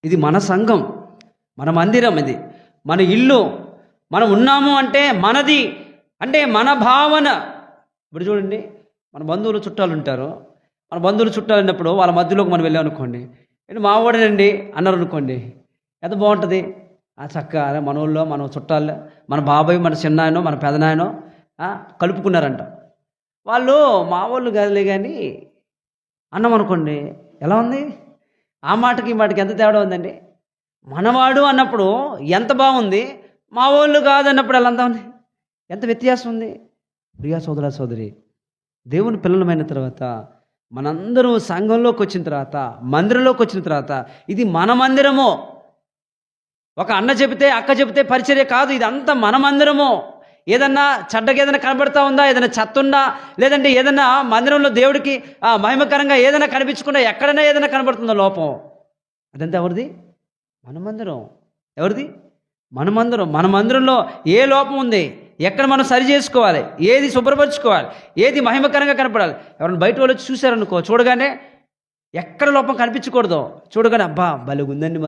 ఇది మన సంఘం, మన మందిరం, ఇది మన ఇల్లు. మనం ఉన్నాము అంటే మనది, అంటే మన భావన. ఇప్పుడు చూడండి, మన బంధువులు చుట్టాలు ఉంటారు. మన బంధువులు చుట్టాలు ఉన్నప్పుడు వాళ్ళ మధ్యలోకి మనం వెళ్ళాం అనుకోండి, ఏంటి మా వాడేనండి అన్నారు అనుకోండి, ఎంత బాగుంటుంది. చక్కగా మన ఊళ్ళో మన చుట్టాల్లో మన బాబాయ్, మన చిన్నాయనో, మన పెదనాయనో కలుపుకున్నారంట. వాళ్ళు మా వాళ్ళు కాదులే కానీ అన్నం అనుకోండి, ఎలా ఉంది? ఆ మాటకి ఈ మాటకి ఎంత తేడా ఉందండి. మనవాడు అన్నప్పుడు ఎంత బాగుంది, మా వాళ్ళు కాదన్నప్పుడు ఎలా ఉంది, ఎంత వ్యత్యాసం ఉంది. ప్రియా సోదర సోదరి, దేవుని పిల్లలమైన తర్వాత మనందరూ సంఘంలోకి వచ్చిన తర్వాత, మందిరంలోకి వచ్చిన తర్వాత, ఇది మన మందిరము. ఒక అన్న చెబితే అక్క చెబితే పరిచర్య కాదు, ఇది అంతా మన మందిరము. ఏదన్నా చెడ్డగా ఏదైనా కనబడతా ఉందా, ఏదైనా చెత్త ఉందా, లేదంటే ఏదైనా మందిరంలో దేవుడికి మహిమకరంగా ఏదైనా కనిపించకుండా ఎక్కడైనా ఏదైనా కనబడుతుందో లోపం, అదంతా ఎవరిది? మన మందిరం. ఎవరిది? మన మందిరం. మన మందిరంలో ఏ లోపం ఉంది, ఎక్కడ మనం సరి చేసుకోవాలి, ఏది శుభ్రపరచుకోవాలి, ఏది మహిమకరంగా కనపడాలి. ఎవరైనా బయట వాళ్ళు వచ్చి చూశారనుకో, చూడగానే ఎక్కడ లోపం కనిపించకూడదు, చూడగానే అబ్బా భలే ఉందండి